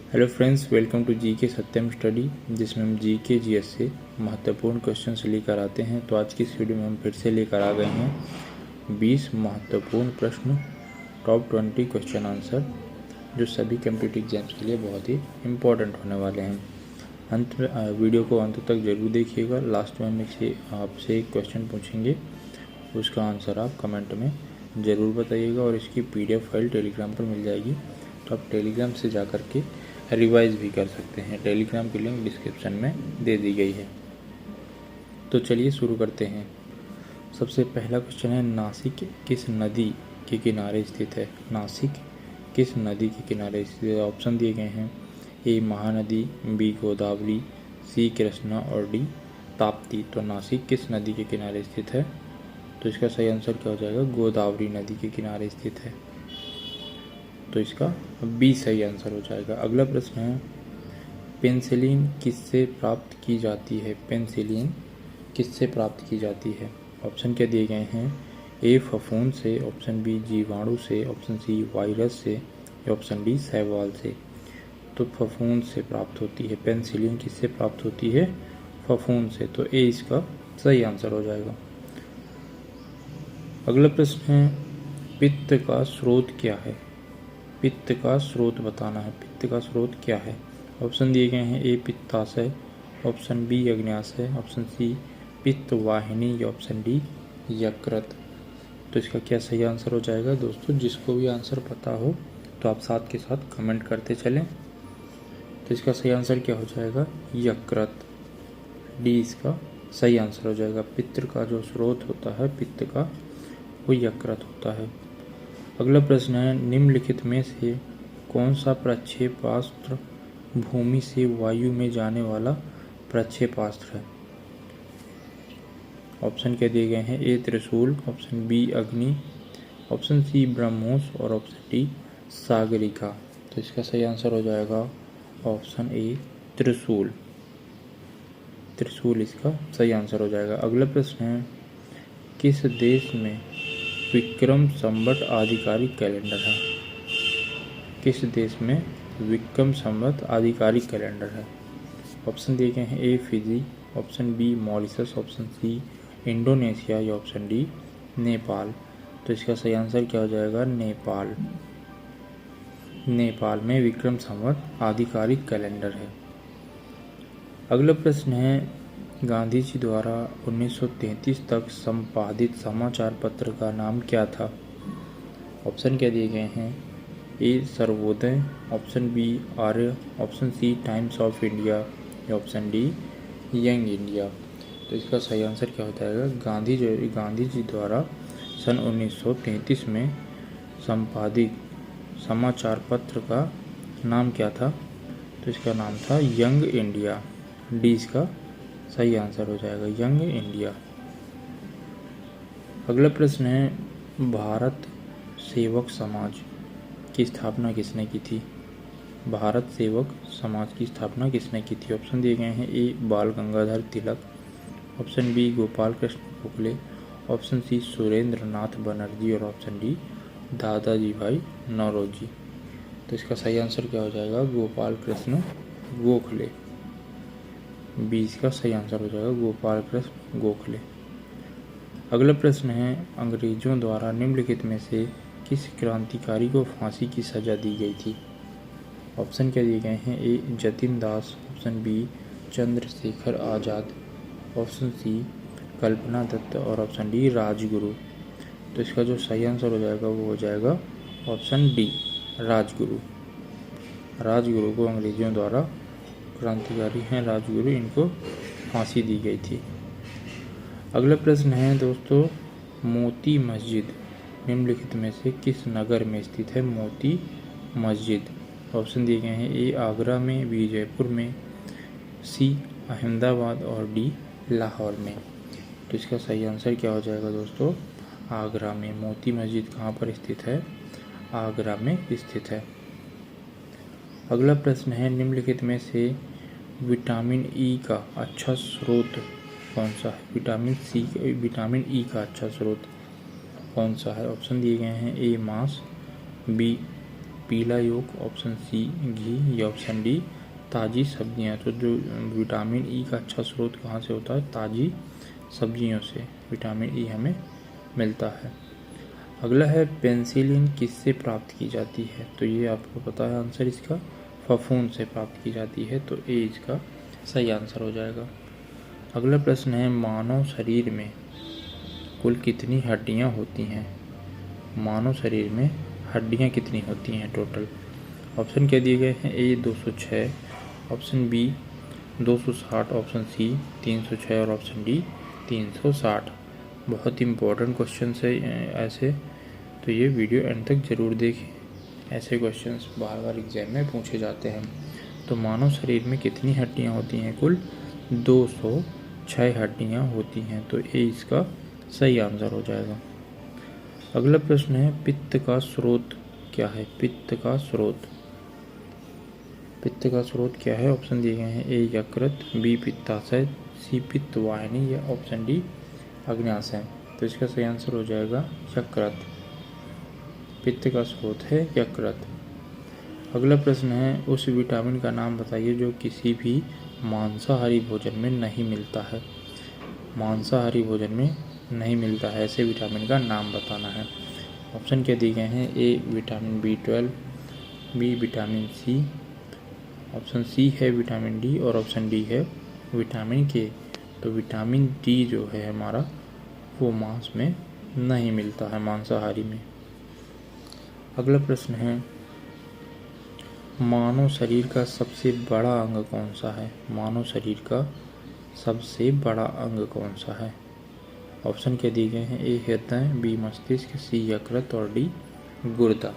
Hello friends, welcome to GK Satyam study, जिसमें हम GK GS से महत्वपूर्ण क्वेश्चंस लेकर आते हैं। तो आज की इस वीडियो में हम फिर से लेकर आ गए हैं 20 महत्वपूर्ण प्रश्न, टॉप 20 क्वेश्चन आंसर, जो सभी कम्पिटिटिव एग्जाम्स के लिए बहुत ही इम्पोर्टेंट होने वाले हैं। अंत में वीडियो को अंत तक जरूर देखिएगा। लास्ट में हम आपसे एक क्वेश्चन पूछेंगे, उसका आंसर आप कमेंट में ज़रूर बताइएगा और इसकी PDF फाइल टेलीग्राम पर मिल जाएगी, तो आप टेलीग्राम से जा कर के रिवाइज भी कर सकते हैं। टेलीग्राम की लिंक डिस्क्रिप्शन में दे दी गई है। तो चलिए शुरू करते हैं। सबसे पहला क्वेश्चन है, नासिक किस नदी के किनारे स्थित है? नासिक किस नदी के किनारे स्थित है? ऑप्शन दिए गए हैं, ए महानदी, बी गोदावरी, सी कृष्णा और डी ताप्ती। तो नासिक किस नदी के किनारे स्थित है? तो इसका सही आंसर क्या हो जाएगा? गोदावरी नदी के किनारे स्थित है। तो इसका बी सही आंसर हो जाएगा। अगला प्रश्न है, पेनिसिलिन किससे प्राप्त की जाती है? पेनिसिलिन किससे प्राप्त की जाती है? ऑप्शन क्या दिए गए हैं, ए फफूंद से, ऑप्शन बी जीवाणु से, ऑप्शन सी वायरस से, या ऑप्शन डी शैवाल से। तो फफूंद से प्राप्त होती है। पेनिसिलिन किससे प्राप्त होती है? फफूंद से। तो ए इसका सही आंसर हो जाएगा। अगला प्रश्न है, पित्त का स्रोत क्या है? पित्त का स्रोत बताना है। पित्त का स्रोत क्या है? ऑप्शन दिए गए हैं, ए पित्ताशय, ऑप्शन बी अग्न्याशय, ऑप्शन सी पित्त वाहिनी, या ऑप्शन डी यकृत। तो इसका क्या सही आंसर हो जाएगा? दोस्तों, जिसको भी आंसर पता हो तो आप साथ के साथ कमेंट करते चलें। तो इसका सही आंसर क्या हो जाएगा? यकृत। डी इसका सही आंसर हो जाएगा। पित्त का जो स्रोत होता है पित्त का, वो यकृत होता है। अगला प्रश्न है, निम्नलिखित में से कौन सा प्रक्षेपास्त्र भूमि से वायु में जाने वाला प्रक्षेपास्त्र है? ऑप्शन क्या दिए गए हैं, ए त्रिशूल, ऑप्शन बी अग्नि, ऑप्शन सी ब्रह्मोस और ऑप्शन डी सागरिका। तो इसका सही आंसर हो जाएगा ऑप्शन ए त्रिशूल। त्रिशूल इसका सही आंसर हो जाएगा। अगला प्रश्न है, किस देश में विक्रम संवत आधिकारिक कैलेंडर है? किस देश में विक्रम संवत आधिकारिक कैलेंडर है? ऑप्शन दिए गए हैं, A Fiji, option B Mauritius, option C Indonesia, या ऑप्शन डी नेपाल। तो इसका सही आंसर क्या हो जाएगा? नेपाल। नेपाल में विक्रम संवत आधिकारिक कैलेंडर है। अगला प्रश्न है, गांधी जी द्वारा 1933 तक संपादित समाचार पत्र का नाम क्या था? ऑप्शन क्या दिए गए हैं, A Sarvodaya, option B Arya, option C Times of India, या ऑप्शन डी यंग इंडिया। तो इसका सही आंसर क्या हो जाएगा? गांधी जी द्वारा सन 1933 में संपादित समाचार पत्र का नाम क्या था? तो इसका नाम था यंग इंडिया। डी इसका सही आंसर हो जाएगा, यंग इंडिया। अगला प्रश्न है, भारत सेवक समाज की स्थापना किसने की थी? भारत सेवक समाज की स्थापना किसने की थी? ऑप्शन दिए गए हैं, A Bal Gangadhar Tilak, option B Gopal Krishna Gokhale, option C Surendra Nath Banerjee, और ऑप्शन डी दादाजी भाई नौरोजी। तो इसका सही आंसर क्या हो जाएगा? गोपाल कृष्ण गोखले। बी इसका सही आंसर हो जाएगा, गोपाल कृष्ण गोखले। अगला प्रश्न है, अंग्रेजों द्वारा निम्नलिखित में से किस क्रांतिकारी को फांसी की सजा दी गई थी? ऑप्शन क्या दिए गए हैं, ए जतिन दास, option B Chandrashekhar Azad, option C कल्पना दत्त, और ऑप्शन डी राजगुरु। तो इसका जो सही आंसर हो जाएगा वो हो जाएगा ऑप्शन डी राजगुरु। राजगुरु को अंग्रेजों द्वारा, क्रांतिकारी हैं राजगुरु, इनको फांसी दी गई थी। अगला प्रश्न है दोस्तों, मोती मस्जिद निम्नलिखित में से किस नगर में स्थित है? मोती मस्जिद। ऑप्शन दिए गए हैं, ए आगरा में, बी जयपुर में, सी अहमदाबाद, और डी लाहौर में। तो इसका सही आंसर क्या हो जाएगा दोस्तों? आगरा में। मोती मस्जिद कहाँ पर स्थित है? आगरा में स्थित है। अगला प्रश्न है, निम्नलिखित में से विटामिन ई का अच्छा स्रोत कौन सा है? विटामिन ई का अच्छा स्रोत कौन सा है? ऑप्शन दिए गए हैं, ए मांस, बी पीला योग, ऑप्शन सी घी, या ऑप्शन डी ताज़ी सब्जियां। तो जो विटामिन ई का अच्छा स्रोत कहाँ से होता है? ताज़ी सब्जियों से विटामिन ई हमें मिलता है। अगला है पेंसिलिन किससे प्राप्त की जाती है? तो ये आपको पता है आंसर इसका, फफूंद से प्राप्त की जाती है, तो ए इसका सही आंसर हो जाएगा। अगला प्रश्न है मानव शरीर में कुल कितनी हड्डियां होती हैं? मानव शरीर में हड्डियां कितनी होती हैं टोटल? ऑप्शन क्या दिए गए हैं? ए 206, ऑप्शन बी 260, ऑप्शन सी 306 और ऑप्शन डी 360। बहुत इंपॉर्टेंट क्वेश्चन है ऐसे, तो ये वीडियो एंड तक ज़रूर देखें। ऐसे क्वेश्चंस बार बार एग्जाम में पूछे जाते हैं। तो मानव शरीर में कितनी हड्डियां होती हैं? कुल 206 हड्डियां होती हैं, तो ए इसका सही आंसर हो जाएगा। अगला प्रश्न है पित्त का स्रोत क्या है? पित्त का स्रोत, पित्त का स्रोत क्या है? ऑप्शन दिए गए हैं, ए यकृत, बी पित्ताशय, सी पित्त वाहिनी, या ऑप्शन डी अग्न्याशय। तो इसका सही आंसर हो जाएगा यकृत। पित्त का स्रोत है यकृत। अगला प्रश्न है उस विटामिन का नाम बताइए जो किसी भी मांसाहारी भोजन में नहीं मिलता है। मांसाहारी भोजन में नहीं मिलता है ऐसे विटामिन का नाम बताना है। ऑप्शन क्या दिए गए हैं? A vitamin B12, B vitamin C, option C है विटामिन डी, और ऑप्शन डी है विटामिन के। तो विटामिन डी जो है हमारा वो मांस में नहीं मिलता है, मांसाहारी में। अगला प्रश्न है मानव शरीर का सबसे बड़ा अंग कौन सा है? मानव शरीर का सबसे बड़ा अंग कौन सा है? ऑप्शन क्या दिए गए हैं? ए हृदय, बी मस्तिष्क, सी यकृत और डी गुर्दा।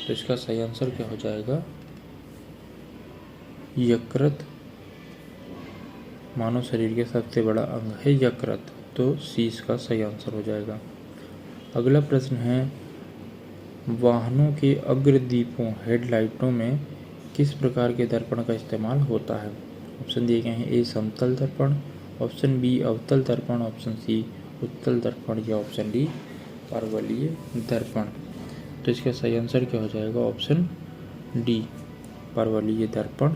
तो इसका सही आंसर क्या हो जाएगा? यकृत मानव शरीर का सबसे बड़ा अंग है यकृत, तो सी इसका सही आंसर हो जाएगा। अगला प्रश्न है वाहनों के अग्रदीपों हेडलाइटों में किस प्रकार के दर्पण का इस्तेमाल होता है? ऑप्शन दिए गए हैं, ए समतल दर्पण, ऑप्शन बी अवतल दर्पण, ऑप्शन सी उत्तल दर्पण, या ऑप्शन डी परवलयी दर्पण। तो इसका सही आंसर क्या हो जाएगा? ऑप्शन डी परवलयी दर्पण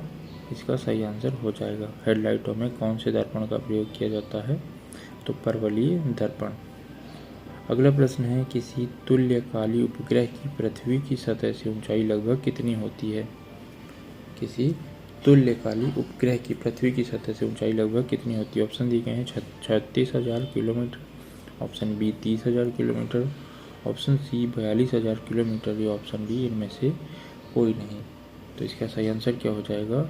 इसका सही आंसर हो जाएगा। हेडलाइटों में कौन से दर्पण का प्रयोग किया जाता है? तो परवलयी दर्पण। अगला प्रश्न है किसी तुल्यकाली उपग्रह की पृथ्वी की सतह से ऊंचाई लगभग कितनी होती है? किसी तुल्यकाली उपग्रह की पृथ्वी की सतह से ऊंचाई लगभग कितनी होती है? ऑप्शन दिए गए हैं 36,000 kilometre, option B 30,000 kilometre, option C 42,000 kilometre, या ऑप्शन डी इनमें से कोई नहीं। तो इसका सही आंसर क्या हो जाएगा?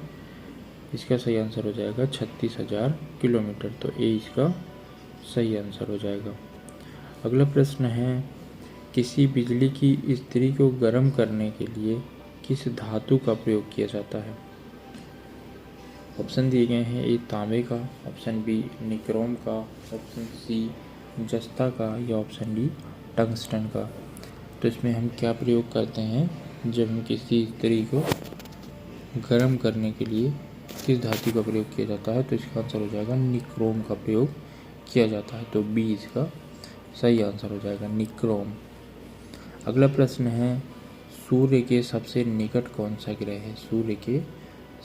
इसका सही आंसर हो जाएगा 36,000 किलोमीटर, तो ए इसका सही आंसर हो जाएगा। अगला प्रश्न है किसी बिजली की इस्त्री को गर्म करने के लिए किस धातु का प्रयोग किया जाता है? ऑप्शन दिए गए हैं, ए तांबे का, ऑप्शन बी निक्रोम का, ऑप्शन सी जस्ता का, या ऑप्शन डी टंगस्टन का। तो इसमें हम क्या प्रयोग करते हैं जब हम किसी इस्त्री को गर्म करने के लिए किस धातु का प्रयोग किया जाता है? तो इसका आंसर हो जाएगा निक्रोम का प्रयोग किया जाता है, तो बी इसका सही आंसर हो जाएगा निक्रोम। अगला प्रश्न है सूर्य के सबसे निकट कौन सा ग्रह है? सूर्य के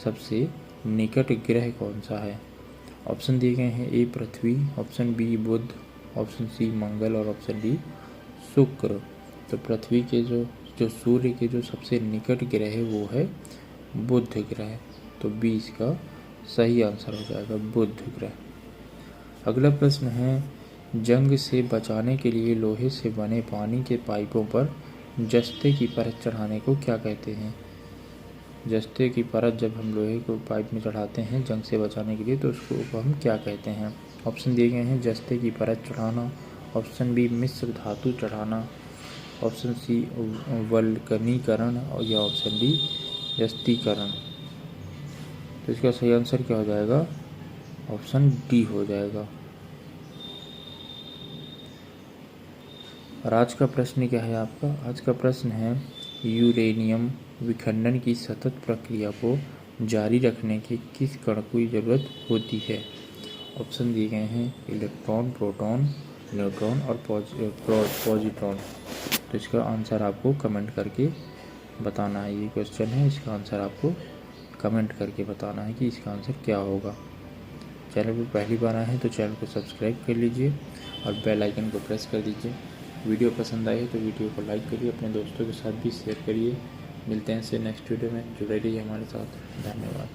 सबसे निकट ग्रह कौन सा है? ऑप्शन दिए गए हैं, ए पृथ्वी, ऑप्शन बी बुध, ऑप्शन सी मंगल, और ऑप्शन डी शुक्र। तो पृथ्वी के जो सूर्य के जो सबसे निकट ग्रह है वो है बुध ग्रह, तो बी इसका सही आंसर हो जाएगा बुध ग्रह। अगला प्रश्न है जंग से बचाने के लिए लोहे से बने पानी के पाइपों पर जस्ते की परत चढ़ाने को क्या कहते हैं? जस्ते की परत जब हम लोहे को पाइप में चढ़ाते हैं जंग से बचाने के लिए, तो उसको हम क्या कहते हैं? ऑप्शन दिए गए हैं, जस्ते की परत चढ़ाना, ऑप्शन बी मिश्र धातु चढ़ाना, ऑप्शन सी वल्कनीकरण, या ऑप्शन डी जस्तीकरण। तो इसका सही आंसर क्या हो जाएगा? ऑप्शन डी हो जाएगा। और आज का प्रश्न क्या है आपका? आज का प्रश्न है यूरेनियम विखंडन की सतत प्रक्रिया को जारी रखने के किस कण की जरूरत होती है? ऑप्शन दिए गए हैं, इलेक्ट्रॉन, प्रोटॉन, न्यूट्रॉन और पॉजिट्रॉन। तो इसका आंसर आपको कमेंट करके बताना है। ये क्वेश्चन है, इसका आंसर आपको कमेंट करके बताना है कि इसका आंसर क्या होगा। चैनल पर पहली बार आए हैं तो चैनल को सब्सक्राइब कर लीजिए और बेल आइकन को प्रेस कर दीजिए। वीडियो पसंद आई है तो वीडियो को लाइक करिए, अपने दोस्तों के साथ भी शेयर करिए। मिलते हैं इससे नेक्स्ट वीडियो में, जुड़े रहिए हमारे साथ। धन्यवाद।